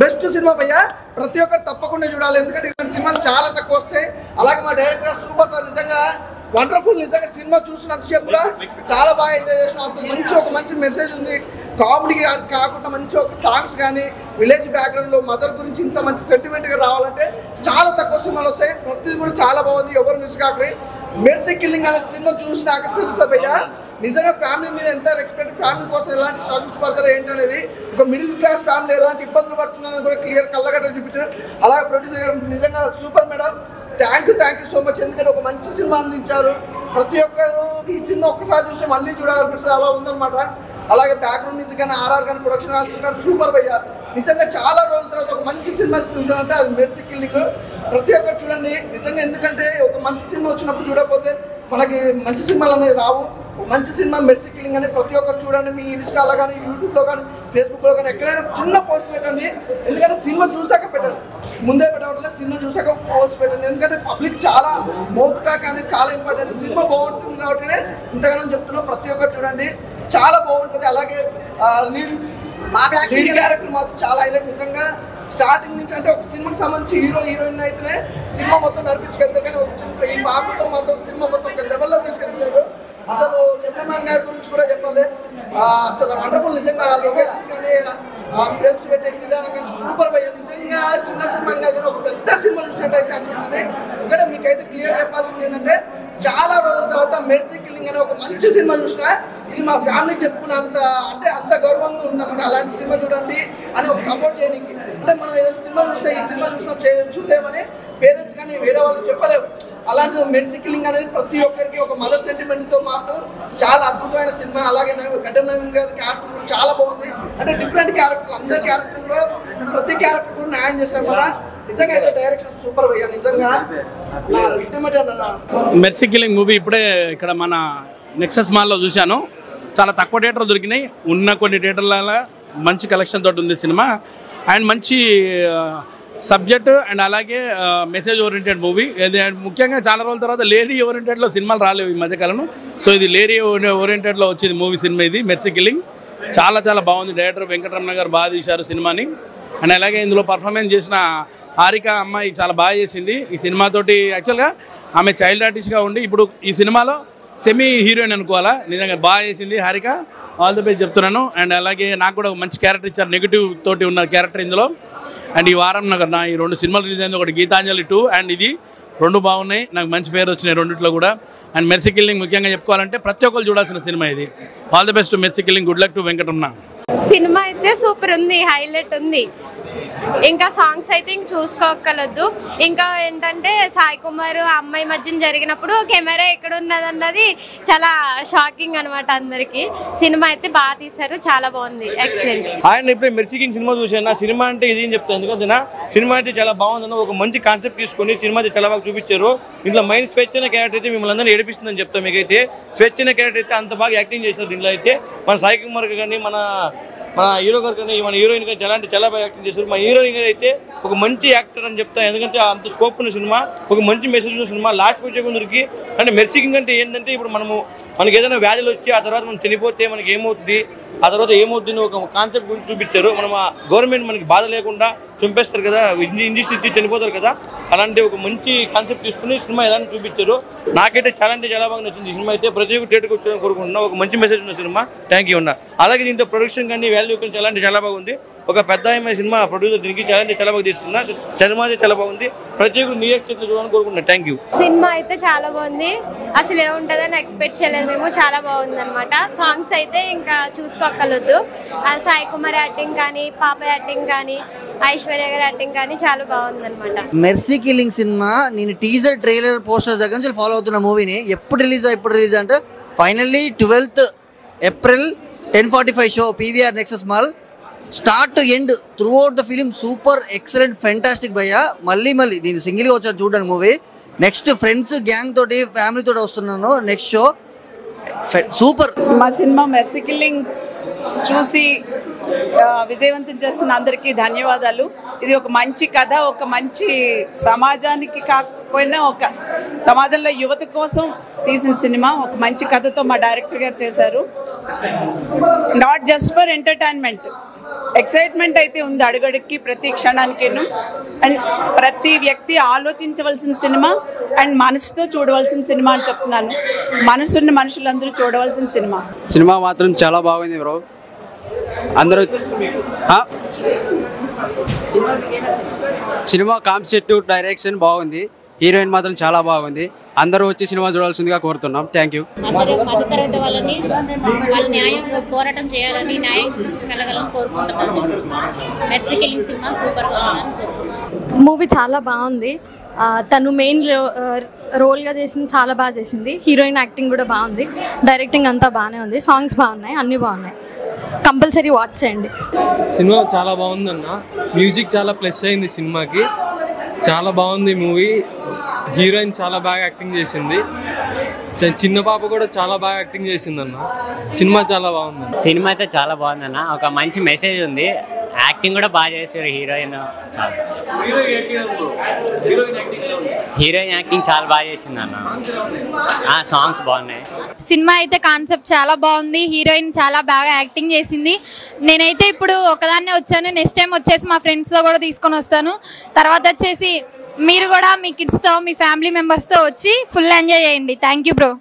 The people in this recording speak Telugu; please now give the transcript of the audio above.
బెస్ట్ సినిమా భయ్యా, ప్రతి ఒక్కరు తప్పకుండా చూడాలి. ఎందుకంటే ఇలాంటి సినిమాలు చాలా తక్కువ వస్తాయి. అలాగే మా డైరెక్టర్ సూపర్ సార్, నిజంగా వండర్ఫుల్. నిజంగా సినిమా చూసినంతసేపు కూడా చాలా బాగా ఎంజాయ్ చేసిన. అసలు ఒక మంచి మెసేజ్ ఉంది. కామెడీ కాకుండా మంచి ఒక సాంగ్స్ కానీ, విలేజ్ బ్యాక్గ్రౌండ్లో మదర్ గురించి ఇంత మంచి సెంటిమెంట్గా రావాలంటే చాలా తక్కువ సినిమాలు వస్తాయి. ప్రతిది కూడా చాలా బాగుంది, ఎవరు మిస్ కాకరి. మెర్సీ కిల్లింగ్ అనే సినిమా చూసినాక తెలుసా భయ్యా నిజంగా ఫ్యామిలీ మీద ఎంత రెస్పెక్ట్, ఫ్యామిలీ కోసం ఎలాంటి స్ట్రగుల్స్ పడతారో ఏంటనేది, ఒక మిడిల్ క్లాస్ ఫ్యామిలీ ఎలాంటి ఇబ్బందులు పడుతుందని కూడా క్లియర్ కళ్ళగట్ట చూపించారు. అలాగే ప్రొడ్యూసర్ గారు నిజంగా super madam, thank you so much. ఎందుకంటే ఒక మంచి సినిమా అందించారు. ప్రతి ఒక్కరు ఈ సినిమా ఒక్కసారి చూస్తే మళ్ళీ చూడాలనిపిస్తుంది, అలా ఉందన్నమాట. అలాగే బ్యాక్గ్రౌండ్ మ్యూజిక్ కానీ, ఆర్ఆర్ కానీ, ప్రొడక్షన్ వాల్స్ కానీ సూపర్ భయ్యా. నిజంగా చాలా రోజుల తర్వాత ఒక మంచి సినిమా చూసానంటే అది మెర్సీ కిల్లింగ్. ప్రతి ఒక్కరు చూడండి నిజంగా, ఎందుకంటే ఒక మంచి సినిమా వచ్చినప్పుడు చూడకపోతే మనకి మంచి సినిమాలు అనేది రావు. మంచి సినిమా మెర్సీ కిల్లింగ్ అని ప్రతి ఒక్కరు చూడండి. మీ ఇన్స్టాలో కానీ, యూట్యూబ్లో కానీ, ఫేస్బుక్లో కానీ ఎక్కడైనా చిన్న పోస్ట్ పెట్టండి. ఎందుకంటే సినిమా చూసాక పెట్టండి, ముందే పెట్టడం సినిమా చూసాక పోస్ట్ పెట్టండి. ఎందుకంటే పబ్లిక్ చాలా మోతుటాక్ అనేది చాలా ఇంపార్టెంట్. సినిమా బాగుంటుంది కాబట్టి ఇంతగానో చెప్తున్నాం. ప్రతి ఒక్కరు చూడండి, చాలా బాగుంటుంది. అలాగే లీడ్ క్యారెక్టర్ మాత్రం చాలా హైలైట్. నిజంగా స్టార్టింగ్ నుంచి అంటే ఒక సినిమాకి సంబంధించి హీరో హీరోయిన్ అయితేనే సినిమా మొత్తం నడిపించుకెళ్తారు. కానీ ఈ పాపతో మాత్రం సినిమా మొత్తం ఒక లెవెల్లో తీసుకెళ్ళలేదు. అసలు కెమెరామ్యాన్ గారి గురించి కూడా చెప్పాలి, అసలు వండర్ఫుల్. నిజంగా లొకేషన్స్ కానీ, ఫ్రేమ్స్ పెట్టే విధానం కానీ సూపర్ భయ్య. నిజంగా చిన్న సినిమా కానీ ఒక పెద్ద సినిమా చూసినట్టయితే అనిపించింది. ఎందుకంటే మీకైతే క్లియర్ చెప్పాల్సింది ఏంటంటే, చాలా రోజుల తర్వాత మెర్సీ కిల్లింగ్ అనే ఒక మంచి సినిమా చూసినా ఇది మా ఫ్యామిలీకి చెప్పుకున్నంత అంటే అంత గౌరవంగా ఉందన్నమాట. అలాంటి సినిమా చూడండి అని ఒక సపోర్ట్ చేయడానికి. అంటే మనం ఏదైనా సినిమా చూస్తే ఈ సినిమా చూసినా చూడలేమని పేరెంట్స్ కానీ వేరే వాళ్ళు చెప్పలేము. అలాంటి మెర్సీ కిల్లింగ్ అనేది ప్రతి ఒక్కరికి ఒక మదర్ సెంటిమెంట్తో మాకు చాలా అద్భుతమైన సినిమా. అలాగే గడ్డం నవీన్ గారి క్యారెక్టర్ చాలా బాగుంది. అంటే డిఫరెంట్ క్యారెక్టర్, అందరి క్యారెక్టర్లో ప్రతి క్యారెక్టర్ కూడా న్యాయం చేశారు కూడా. నిజంగా అయితే డైరెక్షన్ సూపర్ భయ్యా. నిజంగా మెర్సీ కిల్లింగ్ మూవీ ఇప్పుడే ఇక్కడ మన నెక్సస్ మాల్లో చూశాను. చాలా తక్కువ థియేటర్లు దొరికినాయి. ఉన్న కొన్ని థియేటర్ల మంచి కలెక్షన్ తోటి ఉంది సినిమా. అండ్ మంచి సబ్జెక్ట్ అండ్ అలాగే మెసేజ్ ఓరియంటెడ్ మూవీ. ముఖ్యంగా చాలా రోజుల తర్వాత లేడీ ఓరియంటెడ్లో సినిమాలు రాలేవు ఈ మధ్యకాలంలో. సో ఇది లేడీ ఓరియంటెడ్లో వచ్చింది మూవీ సినిమా ఇది మెర్సీ కిల్లింగ్. చాలా చాలా బాగుంది. డైరెక్టర్ వెంకటరమణ గారు బాగా తీశారు సినిమాని. అండ్ అలాగే ఇందులో పర్ఫార్మెన్స్ చేసిన హారిక అమ్మాయి చాలా బాగా చేసింది ఈ సినిమాతోటి. యాక్చువల్గా ఆమె చైల్డ్ ఆర్టిస్ట్గా ఉండి ఇప్పుడు ఈ సినిమాలో సెమీ హీరోయిన్ అనుకోవాలా. నిజంగా బాగా చేసింది హారిక. ఆల్ ది బెస్ట్ చెప్తున్నాను. అండ్ అలాగే నాకు కూడా మంచి క్యారెక్టర్ ఇచ్చారు, నెగిటివ్ తోటి ఉన్న క్యారెక్టర్ ఇందులో. అండ్ ఈ వారం నా ఈ 2 సినిమాలు రిలీజ్ అయింది, ఒకటి గీతాంజలి 2 అండ్ ఇది. 2 బాగున్నాయి, నాకు మంచి పేరు వచ్చినాయి రెండిట్లో కూడా. అండ్ మెర్సీ కిల్లింగ్ ముఖ్యంగా చెప్పుకోవాలంటే ప్రతి ఒక్కరు చూడాల్సిన సినిమా ఇది. All the best mercy killing. Good luck to Venkataramana. Cinema అయితే సూపర్ ఉంది, హైలైట్ ఉంది. ఇంకా సాంగ్స్ అయితే ఇంక చూసుకోగలదు. ఇంకా ఏంటంటే సాయి కుమార్ అమ్మాయి మధ్యన జరిగినప్పుడు కెమెరా ఎక్కడ ఉన్నదన్నది చాలా షాకింగ్ అనమాట అందరికి. సినిమా అయితే బాగా తీశారు, చాలా బాగుంది, ఎక్సలెంట్. ఆయన ఇప్పుడు మెర్సీ కింగ్ సినిమా చూసాను. సినిమా అంటే ఇది అని చెప్తాను, ఎందుకంటే సినిమా అయితే చాలా బాగుందని ఒక మంచి కాన్సెప్ట్ తీసుకొని సినిమా అయితే చాలా బాగా చూపించారు. ఇంట్లో మైండ్ స్వేచ్ఛైన క్యారెక్టర్ అయితే మిమ్మల్ని అందరూ ఏడిపిస్తుందని చెప్తాను. మీకైతే స్వేచ్ఛైన క్యారెక్టర్ అయితే అంత బాగా యాక్టింగ్ చేశారు దీంట్లో అయితే. మన సాయి కుమార్ కానీ, మన హీరో గారు కానీ, మన హీరోయిన్ కానీ చాలా బాగా యాక్టింగ్ చేశారు. మన హీరోయిన్ గారు అయితే ఒక మంచి యాక్టర్ అని చెప్తాను, ఎందుకంటే అంత స్కోప్ ఉన్న సినిమా, ఒక మంచి మెసేజ్ ఉన్న సినిమా. లాస్ట్ వచ్చే కొందరికి అంటే మెర్సీ కింగ్ అంటే ఏంటంటే, ఇప్పుడు మనకి ఏదైనా వ్యాధులు వచ్చి ఆ తర్వాత మనం చనిపోతే మనకి ఏమవుతుంది, ఆ తర్వాత ఏమవుతుంది ఒక కాన్సెప్ట్ గురించి చూపించారు. మనం గవర్నమెంట్ మనకి బాధ లేకుండా చంపేస్తారు కదా, ఇంజక్షన్ ఇచ్చి చనిపోతారు కదా, అలాంటి ఒక మంచి కాన్సెప్ట్ తీసుకుని సినిమా ఎలా చూపించారు. నాకైతే చాలా అంటే చాలా బాగా నచ్చింది ఈ సినిమా అయితే. ప్రతి ఒక్క థియేటర్కి వచ్చాలని కోరుకుంటున్నా. ఒక మంచి మెసేజ్ ఉన్న సినిమా. థ్యాంక్ యూ అన్న. అలాగే దీంతో ప్రొడక్షన్ కానీ వాల్యూ కానీ చాలా అంటే చాలా బాగుంది. ఒక పెద్ద సినిమా ప్రొడ్యూసర్ దీనికి చాలా అంటే చాలా బాగా తీసుకున్నా. సినిమా అయితే చాలా బాగుంది. ప్రతి ఒక్కరు నీ ఎక్స్పెక్ట్ చూడాలని కోరుకుంటున్నా. Thank you. సినిమా అయితే చాలా బాగుంది, అసలు ఏముంటుందని ఎక్స్పెక్ట్ చేయలేదు మేము. చాలా బాగుంది అనమాట. సాంగ్స్ అయితే ఇంకా చూసుకోగలదు. సాయి కుమార్ యాక్టింగ్ కానీ, పాప యాక్టింగ్ కానీ, ఐశ్వర్య గారి యాక్టింగ్ కానీ చాలా బాగుంది అనమాట. మెర్సీ కిల్లింగ్ సినిమా నేను టీజర్ ట్రైలర్ పోస్టర్ దగ్గర నుంచి ఫాలో అవుతున్న మూవీని. ఎప్పుడు రిలీజ్ అంటే finally 12th April 10:45 show PVR Nexus mall. Start to end through out the film super excellent fantastic భయ్యా. మళ్ళీ నేను సింగిల్గా వచ్చాను చూడడానికి మూవీ. నెక్స్ట్ ఫ్రెండ్స్ గ్యాంగ్ తోటి ఫ్యామిలీ తోటి వస్తున్నాను నెక్స్ట్ షో. సూపర్. మా సినిమా మెర్సీ కిల్లింగ్ చూసి విజయవంతం చేస్తున్న అందరికీ ధన్యవాదాలు. ఇది ఒక మంచి కథ, ఒక మంచి సమాజానికి కాకపోయినా ఒక సమాజంలో యువత కోసం తీసిన సినిమా. ఒక మంచి కథతో మా డైరెక్టర్ గారు చేశారు. Not just for entertainment, excitement అయితే ఉంది అడుగడుక్కి ప్రతి క్షణానికేను. అండ్ ప్రతి వ్యక్తి ఆలోచించవలసిన సినిమా అండ్ మనసుతో చూడవలసిన సినిమా అని చెప్తున్నాను. మనసున్న మనుషులందరూ చూడవలసిన సినిమా. సినిమా మాత్రం చాలా బాగుంది బ్రో. అందరూ సినిమా కాన్సెప్ట్ డైరెక్షన్ బాగుంది, హీరోయిన్ మాత్రం చాలా బాగుంది. అందరూ వచ్చి సినిమా చూడాల్సిందిగా కోరుతున్నాం. Thank you. అందరూ మధ్యతరగతి వాళ్ళని వాళ్ళ న్యాయంగా పోరాటం చేయాలని, న్యాయం కలగాలని కోరుకుంటున్నాను. మెర్సీ కిల్లింగ్ సినిమా సూపర్గా ఉందని కోరుకుంటున్నాను. మూవీ చాలా బాగుంది. తను మెయిన్ రోల్గా చేసింది, చాలా బాగా చేసింది. హీరోయిన్ యాక్టింగ్ కూడా బాగుంది. డైరెక్టింగ్ అంతా బాగానే ఉంది. సాంగ్స్ బాగున్నాయి, అన్నీ బాగున్నాయి. కంపల్సరీ వాచ్ చేయండి. సినిమా చాలా బాగుందన్న. మ్యూజిక్ చాలా ప్లస్ అయింది సినిమాకి. చాలా బాగుంది మూవీ. హీరోయిన్ చాలా బాగా యాక్టింగ్ చేసింది. చిన్న పాప కూడా చాలా బాగా యాక్టింగ్ చేసింది అన్న. సినిమా చాలా బాగుంది. సినిమా అయితే చాలా బాగుందన్న. ఒక మంచి మెసేజ్ ఉంది. యాక్టింగ్ కూడా బాగా చేశారు హీరోయిన్. హీరోయిన్ యాక్టింగ్ చాలా బాగా చేసింది అన్న. సాంగ్స్ బాగున్నాయి. సినిమా అయితే కాన్సెప్ట్ చాలా బాగుంది. హీరోయిన్ చాలా బాగా యాక్టింగ్ చేసింది. నేనైతే ఇప్పుడు ఒకదాన్నే వచ్చాను. నెక్స్ట్ టైం వచ్చేసి మా ఫ్రెండ్స్తో కూడా తీసుకొని వస్తాను. తర్వాత వచ్చేసి మీరు కూడా మీ కిడ్స్తో, మీ ఫ్యామిలీ మెంబర్స్తో వచ్చి ఫుల్ ఎంజాయ్ చేయండి. Thank you bro.